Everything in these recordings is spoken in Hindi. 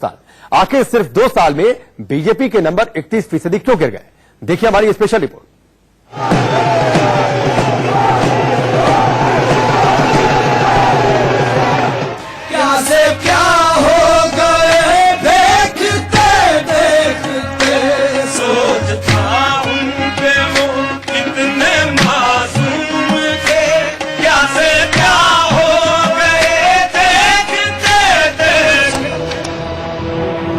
हिंदुस्तान। आखिर सिर्फ 2 साल में बीजेपी के नंबर 31% क्यों गिर गए? देखिए हमारी स्पेशल रिपोर्ट। क्या से क्या हो गए देखते देखते, सोच था उन पे वो कितने मासूम थे। क्या से क्या हो गए देखते देखते।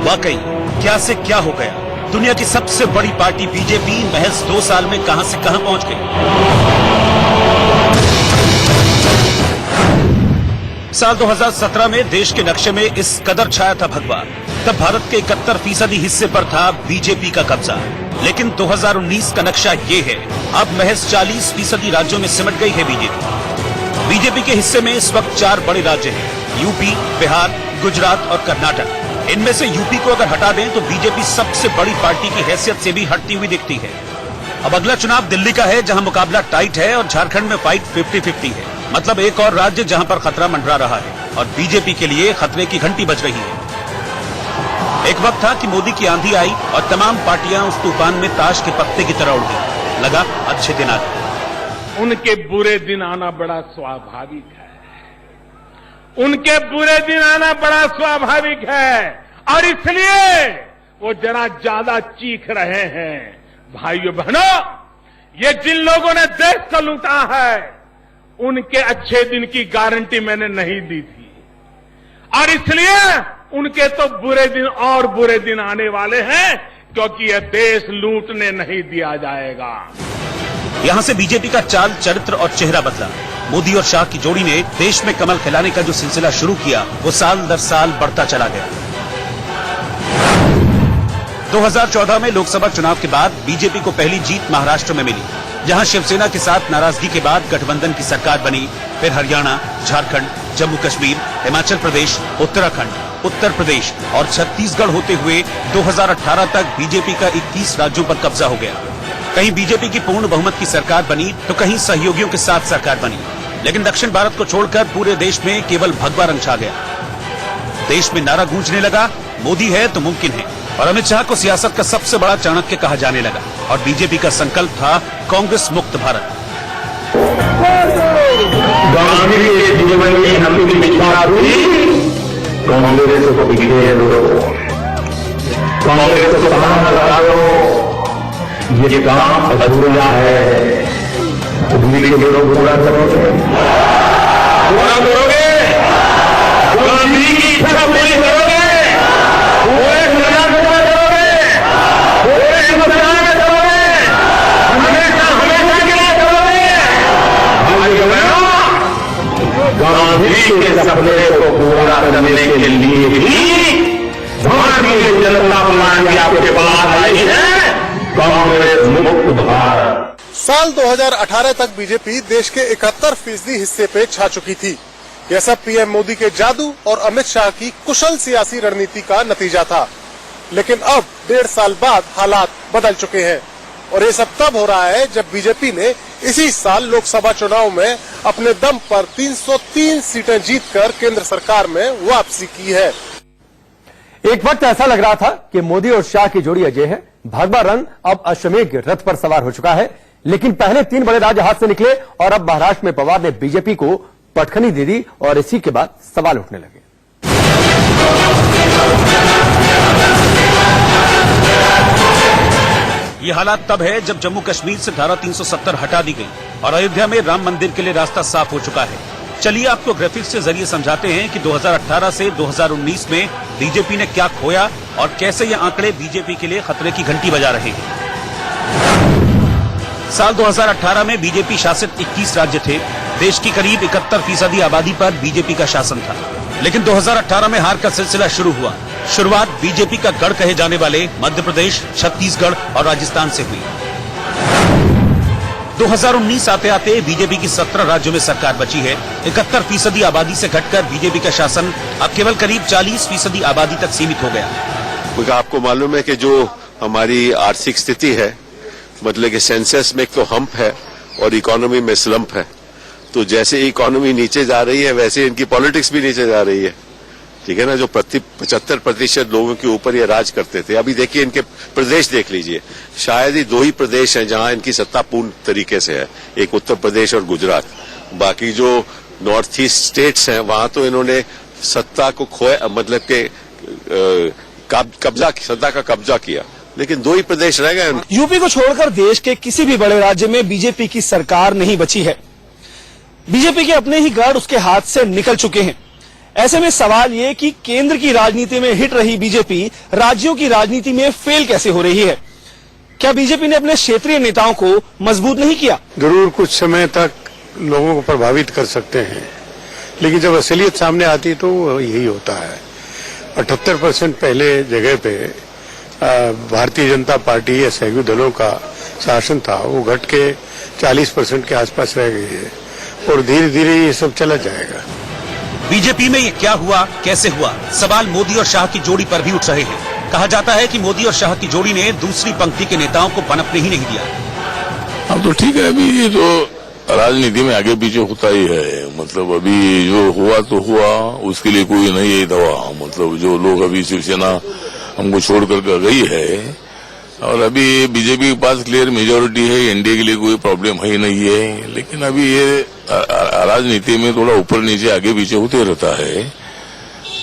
वाकई क्या से क्या हो गया? दुनिया की सबसे बड़ी पार्टी बीजेपी महज 2 साल में कहां से कहां पहुंच गई। साल 2017 में देश के नक्शे में इस कदर छाया था भगवा। तब भारत के 71% हिस्से पर था बीजेपी का कब्जा। लेकिन 2019 का नक्शा ये है, अब महज 40% राज्यों में सिमट गई है बीजेपी। बीजेपी के हिस्से में इस वक्त 4 बड़े राज्य हैं, यूपी, बिहार, गुजरात और कर्नाटक। इनमें से यूपी को अगर हटा दें तो बीजेपी सबसे बड़ी पार्टी की हैसियत से भी हटती हुई दिखती है। अब अगला चुनाव दिल्ली का है, जहां मुकाबला टाइट है, और झारखंड में फाइट 50-50 है। मतलब एक और राज्य जहां पर खतरा मंडरा रहा है और बीजेपी के लिए खतरे की घंटी बज रही है। एक वक्त था कि मोदी की आंधी आई और तमाम पार्टियां उस तूफान में ताश के पत्ते की तरह उड़ गई। लगा अच्छे दिन आ गए। उनके बुरे दिन आना बड़ा स्वाभाविक है। उनके बुरे दिन आना बड़ा स्वाभाविक है, और इसलिए वो जरा ज्यादा चीख रहे हैं। भाइयों बहनों, ये जिन लोगों ने देश को लूटा है, उनके अच्छे दिन की गारंटी मैंने नहीं दी थी, और इसलिए उनके तो बुरे दिन और बुरे दिन आने वाले हैं, क्योंकि यह देश लूटने नहीं दिया जाएगा। यहां से बीजेपी का चाल, चरित्र और चेहरा बदला। मोदी और शाह की जोड़ी ने देश में कमल खिलाने का जो सिलसिला शुरू किया, वो साल दर साल बढ़ता चला गया। 2014 में लोकसभा चुनाव के बाद बीजेपी को पहली जीत महाराष्ट्र में मिली, जहां शिवसेना के साथ नाराजगी के बाद गठबंधन की सरकार बनी। फिर हरियाणा, झारखंड, जम्मू कश्मीर, हिमाचल प्रदेश, उत्तराखंड, उत्तर प्रदेश और छत्तीसगढ़ होते हुए 2018 तक बीजेपी का 21 राज्यों पर कब्जा हो गया। कहीं बीजेपी की पूर्ण बहुमत की सरकार बनी तो कहीं सहयोगियों के साथ सरकार बनी। लेकिन दक्षिण भारत को छोड़कर पूरे देश में केवल भगवा रंग छा गया। देश में नारा गूंजने लगा, मोदी है तो मुमकिन है, और अमित शाह को सियासत का सबसे बड़ा चाणक्य कहा जाने लगा। और बीजेपी का संकल्प था कांग्रेस मुक्त भारत। गांधी के जीवन की अंतिम इच्छा थी कांग्रेस को पीछे लो, कांग्रेस को कहां लगा लो, ये काम अधूरा है, दिल्ली के लोग पूरा करोगे, पूरा करोगे, गांधी की इच्छा पूरी करोगे, पूरे पूरा करोगे, पूरे हिंदुस्तान में करोगे, हमेशा हमेशा के लिए करोगे। गांधी के सपने को पूरा करने के लिए ही भारतीय जनता पार्टी आपके पास आई है, कांग्रेस मुक्त भारत। साल 2018 तक बीजेपी देश के 71% हिस्से पे छा चुकी थी। यह सब पीएम मोदी के जादू और अमित शाह की कुशल सियासी रणनीति का नतीजा था। लेकिन अब 1.5 साल बाद हालात बदल चुके हैं, और ये सब तब हो रहा है जब बीजेपी ने इसी साल लोकसभा चुनाव में अपने दम पर 303 सीटें जीतकर केंद्र सरकार में वापसी की है। एक वक्त ऐसा लग रहा था कि मोदी और शाह की जोड़ी अजय है। भगवा रंग अब अश्वमेघ रथ पर सवार हो चुका है। लेकिन पहले 3 बड़े राज्य हाथ से निकले और अब महाराष्ट्र में पवार ने बीजेपी को पटखनी दे दी, और इसी के बाद सवाल उठने लगे। ये हालात तब है जब जम्मू कश्मीर से धारा 370 हटा दी गई और अयोध्या में राम मंदिर के लिए रास्ता साफ हो चुका है। चलिए आपको ग्राफिक्स के जरिए समझाते हैं कि 2018 से 2019 में बीजेपी ने क्या खोया और कैसे ये आंकड़े बीजेपी के लिए खतरे की घंटी बजा रहे हैं। साल 2018 में बीजेपी शासित 21 राज्य थे। देश की करीब 71% आबादी पर बीजेपी का शासन था। लेकिन 2018 में हार का सिलसिला शुरू हुआ। शुरुआत बीजेपी का गढ़ कहे जाने वाले मध्य प्रदेश, छत्तीसगढ़ और राजस्थान से हुई। 2019 आते आते बीजेपी की 17 राज्यों में सरकार बची है। 71% आबादी से घटकर बीजेपी का शासन अब केवल करीब 40% आबादी तक सीमित हो गया। क्योंकि आपको मालूम है कि जो हमारी आर्थिक स्थिति है, मतलब कि सेंसस में एक तो हम्प है और इकोनॉमी में स्लम्प है। तो जैसे इकोनॉमी नीचे जा रही है वैसे इनकी पॉलिटिक्स भी नीचे जा रही है। ठीक है ना, जो 75% लोगों के ऊपर ये राज करते थे। अभी देखिए इनके प्रदेश देख लीजिए, शायद ही 2 ही प्रदेश हैं जहां इनकी सत्ता पूर्ण तरीके से है, एक उत्तर प्रदेश और गुजरात। बाकी जो नॉर्थ ईस्ट स्टेट्स हैं वहां तो इन्होंने सत्ता को खोया, मतलब के सत्ता का कब्जा किया, लेकिन 2 ही प्रदेश रह गए। यूपी को छोड़कर देश के किसी भी बड़े राज्य में बीजेपी की सरकार नहीं बची है। बीजेपी के अपने ही गढ़ उसके हाथ से निकल चुके हैं। ऐसे में सवाल ये कि केंद्र की राजनीति में हिट रही बीजेपी राज्यों की राजनीति में फेल कैसे हो रही है? क्या बीजेपी ने अपने क्षेत्रीय नेताओं को मजबूत नहीं किया? जरूर कुछ समय तक लोगों को प्रभावित कर सकते हैं, लेकिन जब असलियत सामने आती तो यही होता है। 78% पहले जगह पे भारतीय जनता पार्टी या सहयोगी दलों का शासन था, वो घट के 40% के आसपास रह गई है और धीरे धीरे ये सब चला जाएगा। बीजेपी में ये क्या हुआ, कैसे हुआ, सवाल मोदी और शाह की जोड़ी पर भी उठ रहे हैं। कहा जाता है कि मोदी और शाह की जोड़ी ने दूसरी पंक्ति के नेताओं को पनपने ही नहीं दिया। अब तो ठीक है, अभी ये तो राजनीति में आगे पीछे होता ही है। मतलब अभी जो हुआ तो हुआ, उसके लिए कोई नहीं है दवा। मतलब जो लोग अभी शिवसेना हमको छोड़ कर गई है और अभी बीजेपी के पास क्लियर मेजोरिटी है, एनडीए के लिए कोई प्रॉब्लम है नहीं है। लेकिन अभी ये राजनीति में थोड़ा ऊपर नीचे आगे पीछे होते रहता है,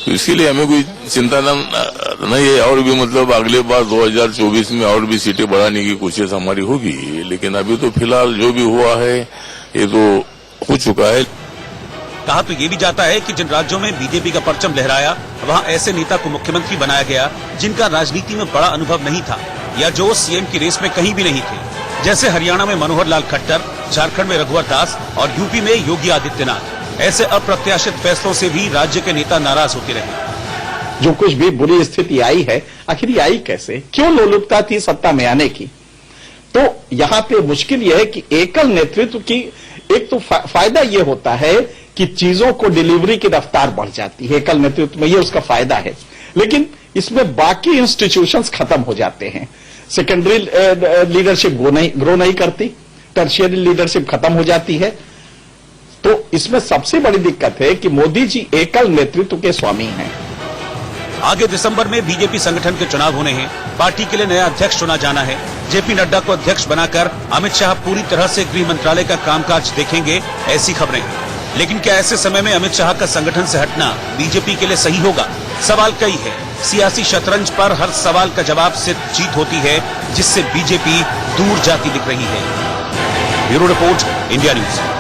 तो इसके लिए हमें कोई चिंता नहीं है। और भी मतलब अगले बार 2024 में और भी सीटें बढ़ाने की कोशिश हमारी होगी, लेकिन अभी तो फिलहाल जो भी हुआ है ये तो हो चुका है। कहा तो ये भी जाता है कि जिन राज्यों में बीजेपी का परचम लहराया वहां ऐसे नेता को मुख्यमंत्री बनाया गया जिनका राजनीति में बड़ा अनुभव नहीं था या जो सीएम की रेस में कहीं भी नहीं थे, जैसे हरियाणा में मनोहर लाल खट्टर, झारखंड में रघुवर दास और यूपी में योगी आदित्यनाथ। ऐसे अप्रत्याशित फैसलों से भी राज्य के नेता नाराज होते रहे। जो कुछ भी बुरी स्थिति आई है, आखिर ये आई कैसे? क्यों लोलुपता थी सत्ता में आने की? तो यहाँ पे मुश्किल यह है कि एकल नेतृत्व की एक तो फायदा ये होता है कि चीजों को डिलीवरी की रफ्तार बढ़ जाती है, एकल नेतृत्व में ये उसका फायदा है। लेकिन इसमें बाकी इंस्टीट्यूशंस खत्म हो जाते हैं। सेकेंडरी लीडरशिप ग्रो नहीं करती, टर्शियरी लीडरशिप खत्म हो जाती है। तो इसमें सबसे बड़ी दिक्कत है कि मोदी जी एकल नेतृत्व के स्वामी हैं। आगे दिसंबर में बीजेपी संगठन के चुनाव होने हैं, पार्टी के लिए नया अध्यक्ष चुना जाना है। जेपी नड्डा को अध्यक्ष बनाकर अमित शाह पूरी तरह से गृह मंत्रालय का कामकाज देखेंगे, ऐसी खबरें हैं। लेकिन क्या ऐसे समय में अमित शाह का संगठन से हटना बीजेपी के लिए सही होगा? सवाल कई है। सियासी शतरंज पर हर सवाल का जवाब से जीत होती है, जिससे बीजेपी दूर जाती दिख रही है। Bureau report, India news.